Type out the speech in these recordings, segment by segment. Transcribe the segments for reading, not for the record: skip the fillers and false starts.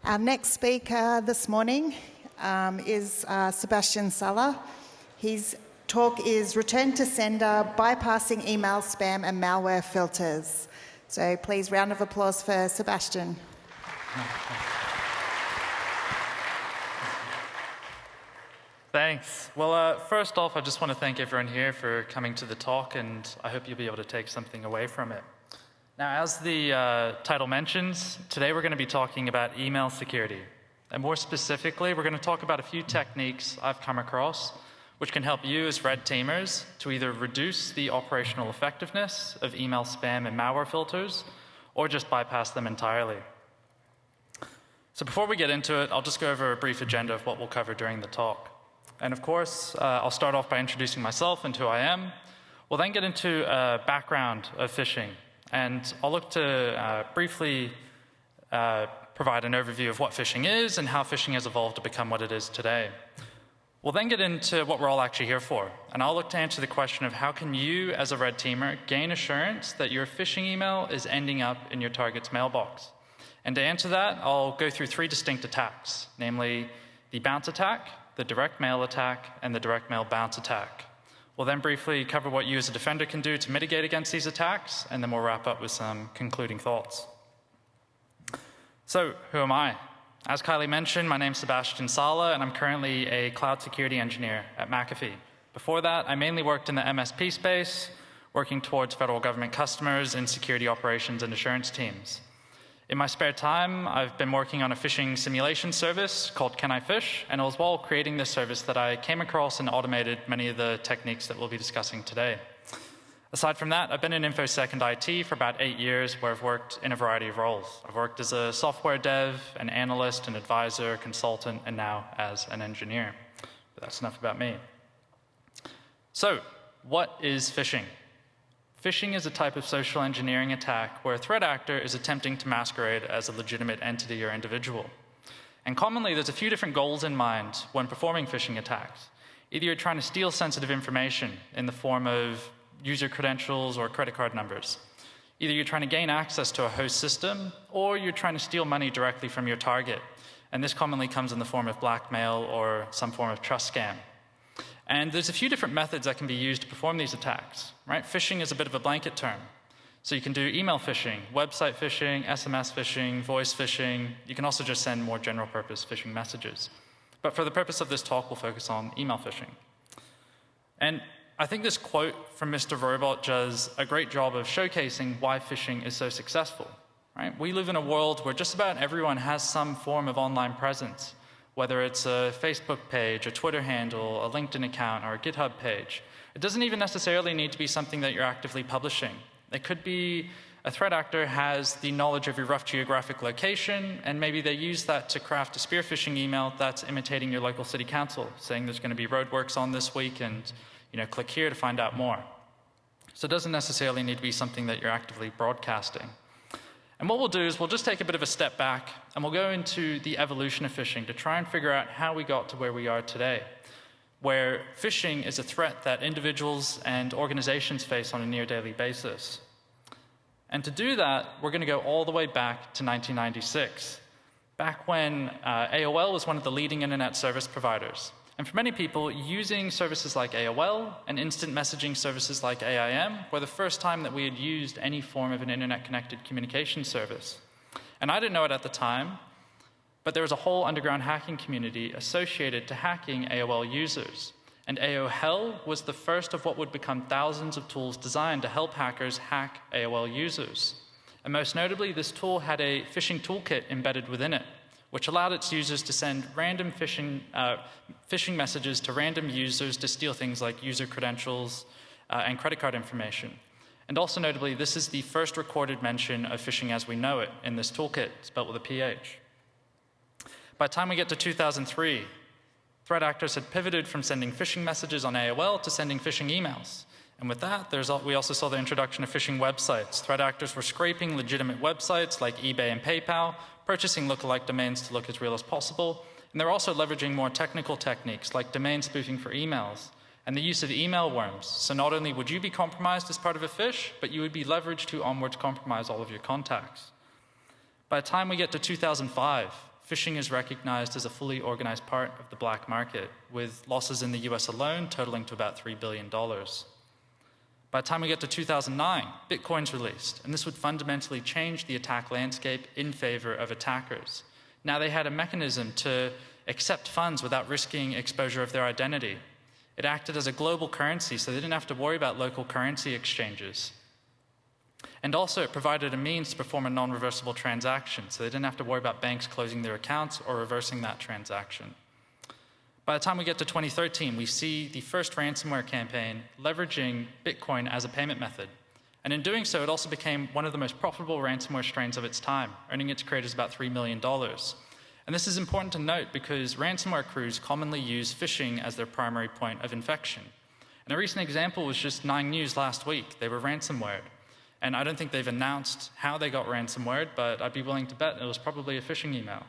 Our next speaker this morning is Sebastian Salla. His talk is Return to Sender, Bypassing Email Spam and Malware Filters. So please, round of applause for Sebastian. Thanks. Well, first off, I just want to thank everyone here for coming to the talk, and I hope you'll be able to take something away from it. Now, as the title mentions, today we're going to be talking about email security. And more specifically, we're going to talk about a few techniques I've come across which can help you as red teamers to either reduce the operational effectiveness of email spam and malware filters, or just bypass them entirely. So before we get into it, I'll just go over a brief agenda of what we'll cover during the talk. And of course, I'll start off by introducing myself and who I am. We'll then get into a background of phishing, and I'll look to briefly provide an overview of what phishing is and how phishing has evolved to become what it is today. We'll then get into what we're all actually here for, and I'll look to answer the question of how can you, as a red teamer, gain assurance that your phishing email is ending up in your target's mailbox. And to answer that, I'll go through three distinct attacks, namely the bounce attack, the direct mail attack, and the direct mail bounce attack. We'll then briefly cover what you as a defender can do to mitigate against these attacks, and then we'll wrap up with some concluding thoughts. So, who am I? As Kylie mentioned, my name's Sebastian Salla, and I'm currently a cloud security engineer at McAfee. Before that, I mainly worked in the MSP space, working towards federal government customers in security operations and assurance teams. In my spare time, I've been working on a phishing simulation service called Can I Fish, and it was while creating this service that I came across and automated many of the techniques that we'll be discussing today. Aside from that, I've been in InfoSec and IT for about 8 years, where I've worked in a variety of roles. I've worked as a software dev, an analyst, an advisor, consultant, and now as an engineer. But that's enough about me. So, what is phishing? Phishing is a type of social engineering attack where a threat actor is attempting to masquerade as a legitimate entity or individual. And commonly, there's a few different goals in mind when performing phishing attacks. Either you're trying to steal sensitive information in the form of user credentials or credit card numbers. Either you're trying to gain access to a host system, or you're trying to steal money directly from your target. And this commonly comes in the form of blackmail or some form of trust scam. And there's a few different methods that can be used to perform these attacks, right? Phishing is a bit of a blanket term. So you can do email phishing, website phishing, SMS phishing, voice phishing. You can also just send more general purpose phishing messages. But for the purpose of this talk, we'll focus on email phishing. And I think this quote from Mr. Robot does a great job of showcasing why phishing is so successful, right? We live in a world where just about everyone has some form of online presence, whether it's a Facebook page, a Twitter handle, a LinkedIn account, or a GitHub page. It doesn't even necessarily need to be something that you're actively publishing. It could be a threat actor has the knowledge of your rough geographic location, and maybe they use that to craft a spear phishing email that's imitating your local city council, saying there's going to be roadworks on this week, and click here to find out more. So it doesn't necessarily need to be something that you're actively broadcasting. And what we'll do is we'll just take a bit of a step back, and we'll go into the evolution of phishing to try and figure out how we got to where we are today, where phishing is a threat that individuals and organizations face on a near daily basis. And to do that, we're going to go all the way back to 1996, back when AOL was one of the leading internet service providers. And for many people, using services like AOL and instant messaging services like AIM were the first time that we had used any form of an internet-connected communication service. And I didn't know it at the time, but there was a whole underground hacking community associated to hacking AOL users. And AOL was the first of what would become thousands of tools designed to help hackers hack AOL users. And most notably, this tool had a phishing toolkit embedded within it, which allowed its users to send random phishing messages to random users to steal things like user credentials and credit card information. And also notably, this is the first recorded mention of phishing as we know it in this toolkit, spelled with a PH. By the time we get to 2003, threat actors had pivoted from sending phishing messages on AOL to sending phishing emails. And with that, we also saw the introduction of phishing websites. Threat actors were scraping legitimate websites like eBay and PayPal, purchasing lookalike domains to look as real as possible, and they're also leveraging more technical techniques like domain spoofing for emails and the use of email worms. So not only would you be compromised as part of a phish, but you would be leveraged to onwards compromise all of your contacts. By the time we get to 2005, phishing is recognized as a fully organized part of the black market, with losses in the US alone totaling to about $3 billion. By the time we get to 2009, Bitcoin's released, and this would fundamentally change the attack landscape in favor of attackers. Now they had a mechanism to accept funds without risking exposure of their identity. It acted as a global currency, so they didn't have to worry about local currency exchanges. And also, it provided a means to perform a non-reversible transaction, so they didn't have to worry about banks closing their accounts or reversing that transaction. By the time we get to 2013, we see the first ransomware campaign leveraging Bitcoin as a payment method. And in doing so, it also became one of the most profitable ransomware strains of its time, earning its creators about $3 million. And this is important to note because ransomware crews commonly use phishing as their primary point of infection. And a recent example was just 9 News last week. They were ransomwared. And I don't think they've announced how they got ransomware, but I'd be willing to bet it was probably a phishing email.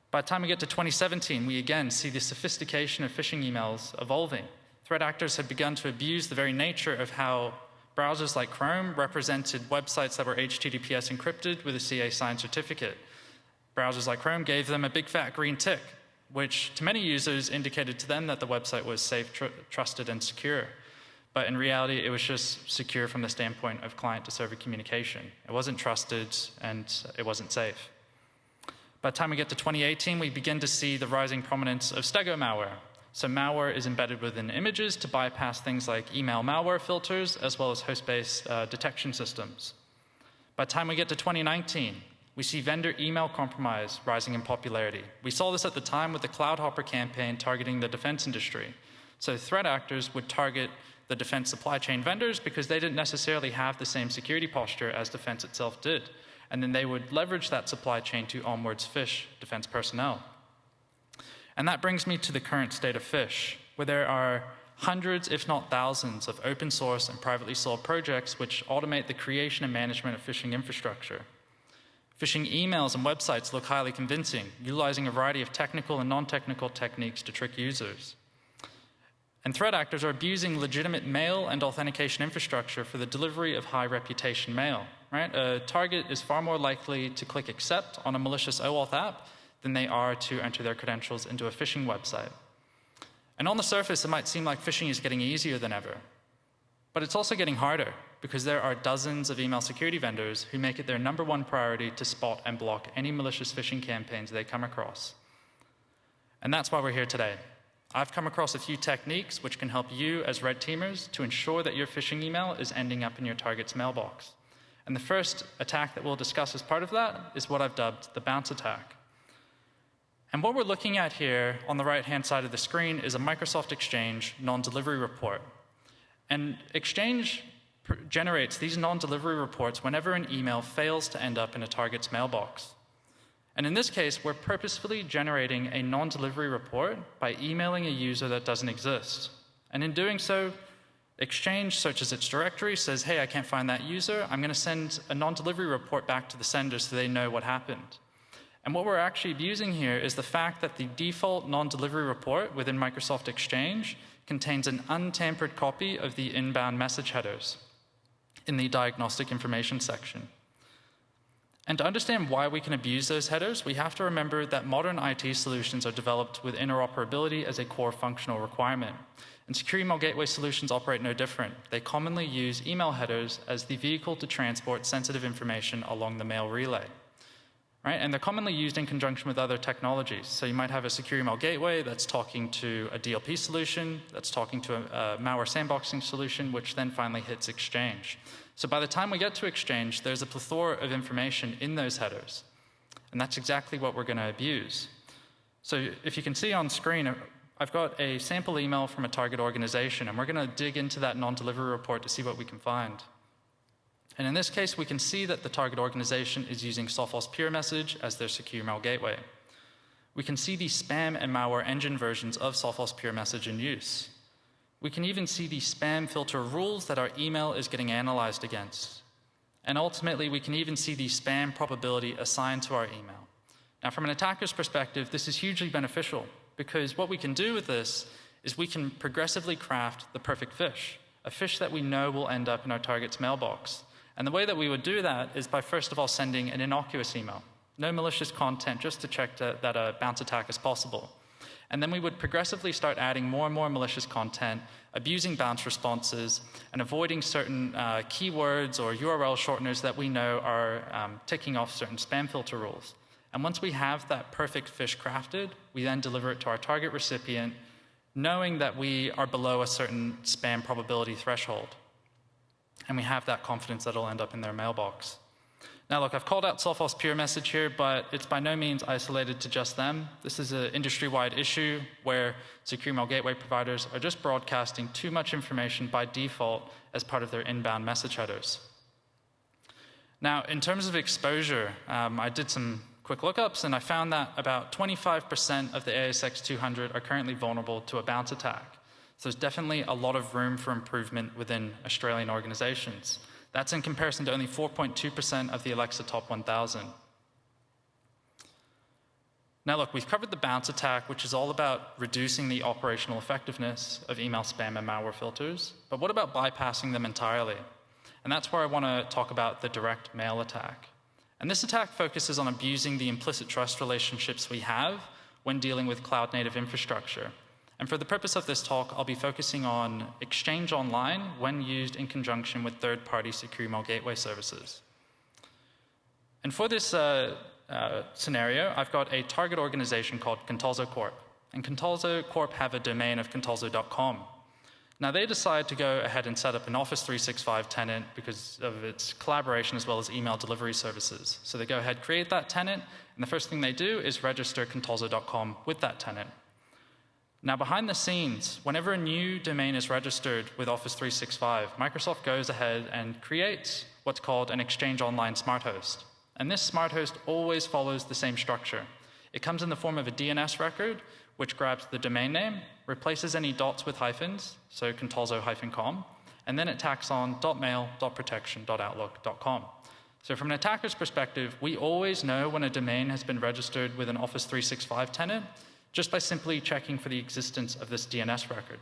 By the time we get to 2017, we again see the sophistication of phishing emails evolving. Threat actors had begun to abuse the very nature of how browsers like Chrome represented websites that were HTTPS encrypted with a CA signed certificate. Browsers like Chrome gave them a big fat green tick, which to many users indicated to them that the website was safe, trusted, and secure. But in reality, it was just secure from the standpoint of client-to-server communication. It wasn't trusted, and it wasn't safe. By the time we get to 2018, we begin to see the rising prominence of stego malware. So malware is embedded within images to bypass things like email malware filters, as well as host-based detection systems. By the time we get to 2019, we see vendor email compromise rising in popularity. We saw this at the time with the CloudHopper campaign targeting the defense industry. So threat actors would target the defense supply chain vendors because they didn't necessarily have the same security posture as defense itself did. And then they would leverage that supply chain to onwards phish defense personnel. And that brings me to the current state of phish, where there are hundreds, if not thousands, of open source and privately sold projects which automate the creation and management of phishing infrastructure. Phishing emails and websites look highly convincing, utilizing a variety of technical and non-technical techniques to trick users. And threat actors are abusing legitimate mail and authentication infrastructure for the delivery of high reputation mail. Right? A target is far more likely to click accept on a malicious OAuth app than they are to enter their credentials into a phishing website. And on the surface, it might seem like phishing is getting easier than ever. But it's also getting harder because there are dozens of email security vendors who make it their #1 priority to spot and block any malicious phishing campaigns they come across. And that's why we're here today. I've come across a few techniques which can help you as red teamers to ensure that your phishing email is ending up in your target's mailbox. And the first attack that we'll discuss as part of that is what I've dubbed the bounce attack. And what we're looking at here on the right-hand side of the screen is a Microsoft Exchange non-delivery report. And Exchange generates these non-delivery reports whenever an email fails to end up in a target's mailbox. And in this case, we're purposefully generating a non-delivery report by emailing a user that doesn't exist. And in doing so, Exchange searches its directory, says, hey, I can't find that user. I'm going to send a non-delivery report back to the sender so they know what happened. And what we're actually abusing here is the fact that the default non-delivery report within Microsoft Exchange contains an untampered copy of the inbound message headers in the diagnostic information section. And to understand why we can abuse those headers, we have to remember that modern IT solutions are developed with interoperability as a core functional requirement. And secure email gateway solutions operate no different. They commonly use email headers as the vehicle to transport sensitive information along the mail relay. Right? And they're commonly used in conjunction with other technologies. So you might have a secure email gateway that's talking to a DLP solution, that's talking to a malware sandboxing solution, which then finally hits Exchange. So by the time we get to Exchange, there's a plethora of information in those headers. And that's exactly what we're going to abuse. So if you can see on screen, I've got a sample email from a target organization, and we're going to dig into that non-delivery report to see what we can find. And in this case, we can see that the target organization is using Sophos Pure Message as their secure email gateway. We can see the spam and malware engine versions of Sophos Pure Message in use. We can even see the spam filter rules that our email is getting analyzed against. And ultimately, we can even see the spam probability assigned to our email. Now, from an attacker's perspective, this is hugely beneficial because what we can do with this is we can progressively craft the perfect phish, a phish that we know will end up in our target's mailbox. And the way that we would do that is by, first of all, sending an innocuous email. no malicious content, just to check that a bounce attack is possible. And then we would progressively start adding more and more malicious content, abusing bounce responses, and avoiding certain keywords or URL shorteners that we know are ticking off certain spam filter rules. And once we have that perfect fish crafted, we then deliver it to our target recipient, knowing that we are below a certain spam probability threshold. And we have that confidence that it'll end up in their mailbox. Now look, I've called out Sophos Pure Message here, but it's by no means isolated to just them. This is an industry-wide issue where secure email gateway providers are just broadcasting too much information by default as part of their inbound message headers. Now, in terms of exposure, I did some quick lookups, and I found that about 25% of the ASX 200 are currently vulnerable to a bounce attack. So there's definitely a lot of room for improvement within Australian organizations. That's in comparison to only 4.2% of the Alexa Top 1000. Now look, we've covered the bounce attack, which is all about reducing the operational effectiveness of email spam and malware filters. But what about bypassing them entirely? And that's where I want to talk about the direct mail attack. And this attack focuses on abusing the implicit trust relationships we have when dealing with cloud-native infrastructure. And for the purpose of this talk, I'll be focusing on Exchange Online when used in conjunction with third-party secure email gateway services. And for this scenario, I've got a target organization called Contalzo Corp. And Contalzo Corp have a domain of contalzo.com. Now, they decide to go ahead and set up an Office 365 tenant because of its collaboration as well as email delivery services. So they go ahead, create that tenant, and the first thing they do is register contalzo.com with that tenant. Now, behind the scenes, whenever a new domain is registered with Office 365, Microsoft goes ahead and creates what's called an Exchange Online Smart Host. And this Smart Host always follows the same structure. It comes in the form of a DNS record, which grabs the domain name, replaces any dots with hyphens, so contalzo-com, and then it tacks on .mail.protection.outlook.com. So from an attacker's perspective, we always know when a domain has been registered with an Office 365 tenant, just by simply checking for the existence of this DNS record.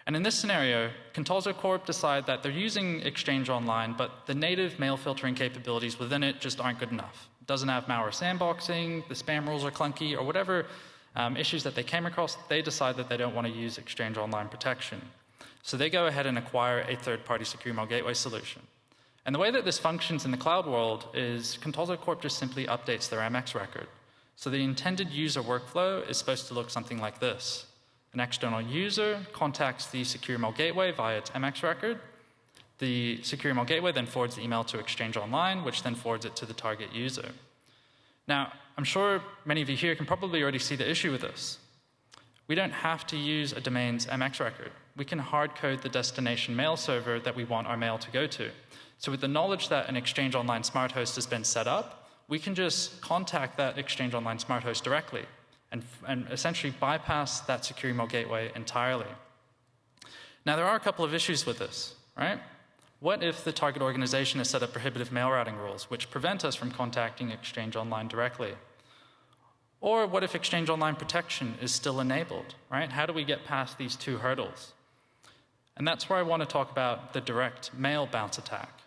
And in this scenario, Contalzo Corp decide that they're using Exchange Online, but the native mail filtering capabilities within it just aren't good enough. It doesn't have malware sandboxing, the spam rules are clunky, or whatever issues that they came across, they decide that they don't want to use Exchange Online protection. So they go ahead and acquire a third-party secure email gateway solution. And the way that this functions in the cloud world is Contalzo Corp just simply updates their MX record. So the intended user workflow is supposed to look something like this. An external user contacts the secure email gateway via its MX record. The secure email gateway then forwards the email to Exchange Online, which then forwards it to the target user. Now, I'm sure many of you here can probably already see the issue with this. We don't have to use a domain's MX record. We can hard code the destination mail server that we want our mail to go to. So with the knowledge that an Exchange Online Smart Host has been set up, we can just contact that Exchange Online Smart Host directly and essentially bypass that secure email gateway entirely. Now, there are a couple of issues with this, right? What if the target organization has set up prohibitive mail routing rules which prevent us from contacting Exchange Online directly? Or what if Exchange Online protection is still enabled, right? How do we get past these two hurdles? And that's where I want to talk about the direct mail bounce attack.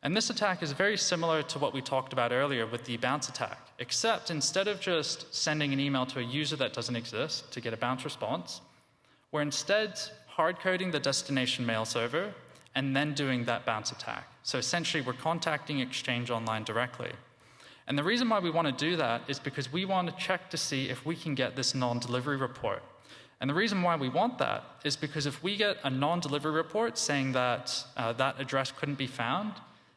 And this attack is very similar to what we talked about earlier with the bounce attack, except instead of just sending an email to a user that doesn't exist to get a bounce response, we're instead hard-coding the destination mail server and then doing that bounce attack. So essentially, we're contacting Exchange Online directly. And the reason why we want to do that is because we want to check to see if we can get this non-delivery report. And the reason why we want that is because if we get a non-delivery report saying that that address couldn't be found,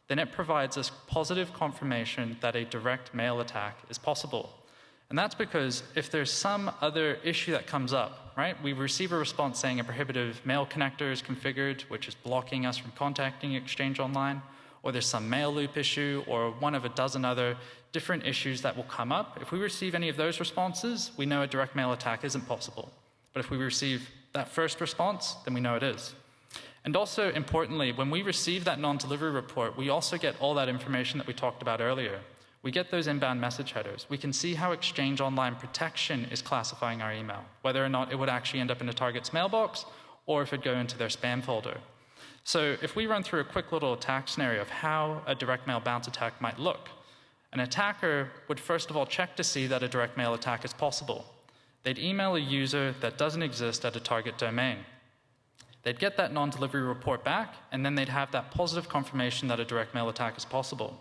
then it provides us positive confirmation that a direct mail attack is possible. And that's because if there's some other issue that comes up, right, we receive a response saying a prohibitive mail connector is configured, which is blocking us from contacting Exchange Online, or there's some mail loop issue, or one of a dozen other different issues that will come up. If we receive any of those responses, we know a direct mail attack isn't possible. But if we receive that first response, then we know it is. And also, importantly, when we receive that non-delivery report, we also get all that information that we talked about earlier. We get those inbound message headers. We can see how Exchange Online protection is classifying our email, whether or not it would actually end up in a target's mailbox or if it'd go into their spam folder. So if we run through a quick little attack scenario of how a direct mail bounce attack might look, An attacker would first of all check to see that a direct mail attack is possible. They'd email a user that doesn't exist at a target domain. They'd get that non-delivery report back, and then they'd have that positive confirmation that a direct mail attack is possible.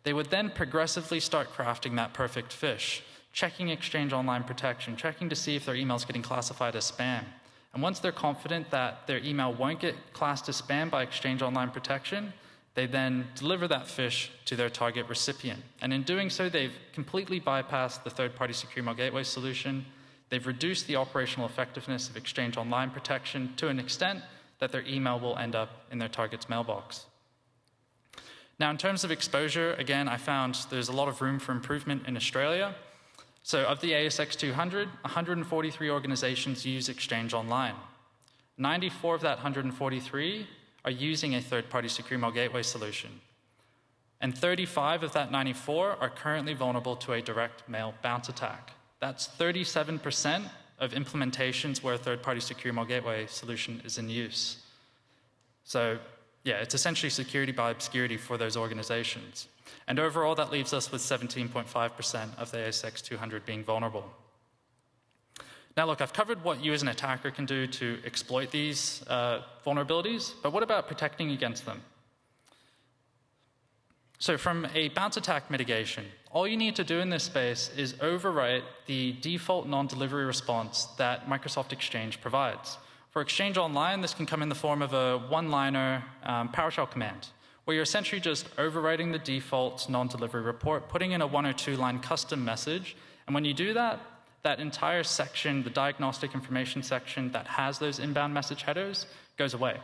They would then progressively start crafting that perfect phish, checking Exchange Online protection, checking to see if their email is getting classified as spam. And once they're confident that their email won't get classed as spam by Exchange Online protection, they then deliver that phish to their target recipient. And in doing so, they've completely bypassed the third-party secure email gateway solution. They've reduced the operational effectiveness of Exchange Online protection to an extent that their email will end up in their target's mailbox. Now, in terms of exposure, again, I found there's a lot of room for improvement in Australia. So of the ASX 200, 143 organizations use Exchange Online. 94 of that 143 are using a third-party secure email gateway solution. And 35 of that 94 are currently vulnerable to a direct mail bounce attack. That's 37% of implementations where a third-party secure email gateway solution is in use. So yeah, it's essentially security by obscurity for those organizations. And overall, that leaves us with 17.5% of the ASX 200 being vulnerable. Now look, I've covered what you as an attacker can do to exploit these vulnerabilities, but what about protecting against them? So from a bounce attack mitigation, all you need to do in this space is overwrite the default non-delivery response that Microsoft Exchange provides. For Exchange Online, this can come in the form of a one-liner PowerShell command, where you're essentially just overwriting the default non-delivery report, putting in a 1 or 2 line custom message, and when you do that, that entire section, the diagnostic information section that has those inbound message headers, goes away.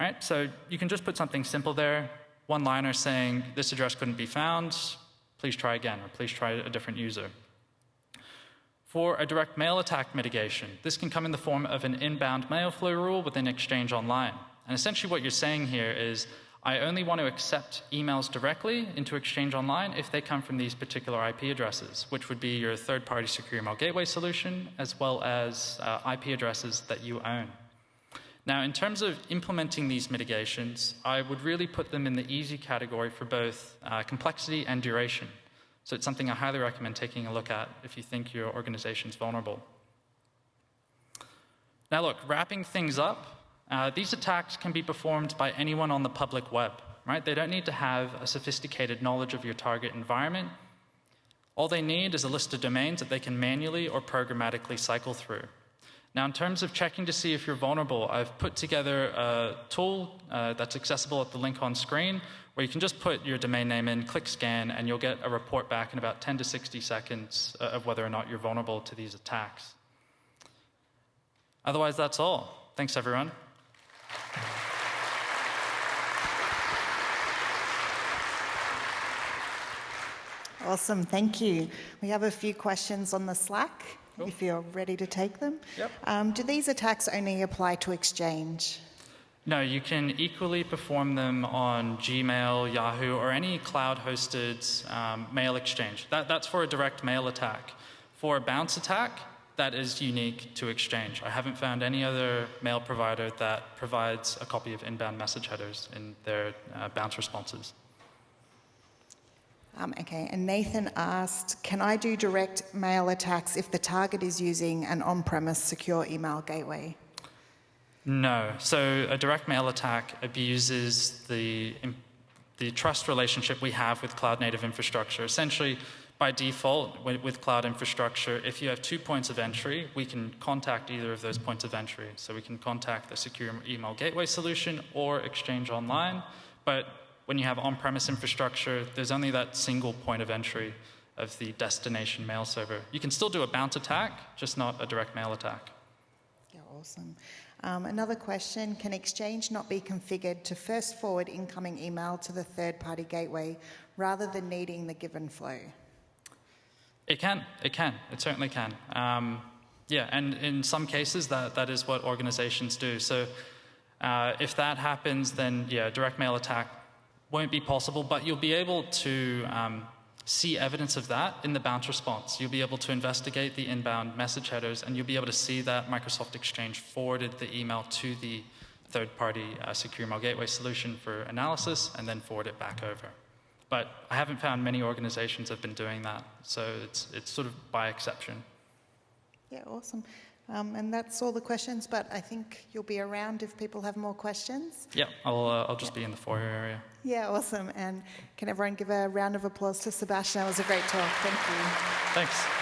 Right? So you can just put something simple there, one-liner saying, this address couldn't be found, please try again, or please try a different user. For a direct mail attack mitigation, this can come in the form of an inbound mail flow rule within Exchange Online. And essentially what you're saying here is, I only want to accept emails directly into Exchange Online if they come from these particular IP addresses, which would be your third-party secure email gateway solution, as well as IP addresses that you own. Now, in terms of implementing these mitigations, I would really put them in the easy category for both complexity and duration. So it's something I highly recommend taking a look at if you think your organization's vulnerable. Now look, wrapping things up, these attacks can be performed by anyone on the public web, right? They don't need to have a sophisticated knowledge of your target environment. All they need is a list of domains that they can manually or programmatically cycle through. Now, in terms of checking to see if you're vulnerable, I've put together a tool that's accessible at the link on screen, where you can just put your domain name in, click scan, and you'll get a report back in about 10 to 60 seconds of whether or not you're vulnerable to these attacks. Otherwise, that's all. Thanks, everyone. Awesome, thank you. We have a few questions on the Slack, cool. If you're ready to take them. Yep. Do these attacks only apply to Exchange? No, you can equally perform them on Gmail, Yahoo, or any cloud-hosted mail exchange. That's for a direct mail attack. For a bounce attack, that is unique to Exchange. I haven't found any other mail provider that provides a copy of inbound message headers in their bounce responses. Okay, and Nathan asked, can I do direct mail attacks if the target is using an on-premise secure email gateway? No. So a direct mail attack abuses the trust relationship we have with cloud-native infrastructure. Essentially, by default, with cloud infrastructure, if you have 2 points of entry, we can contact either of those points of entry. So we can contact the secure email gateway solution or Exchange Online. But when you have on-premise infrastructure, there's only that single point of entry of the destination mail server. You can still do a bounce attack, just not a direct mail attack. Yeah, awesome. Another question, can Exchange not be configured to first forward incoming email to the third-party gateway rather than needing the given flow? It can, it certainly can. Yeah, and in some cases that is what organizations do. So if that happens, then yeah, direct mail attack won't be possible, but you'll be able to see evidence of that in the bounce response. You'll be able to investigate the inbound message headers, and you'll be able to see that Microsoft Exchange forwarded the email to the third-party secure email gateway solution for analysis, and then forward it back over. But I haven't found many organizations have been doing that. So it's sort of by exception. Yeah, awesome. And that's all the questions, but I think you'll be around if people have more questions. Yeah, I'll just be in the foyer area. Yeah, awesome. And can everyone give a round of applause to Sebastian? That was a great talk. Thank you. Thanks.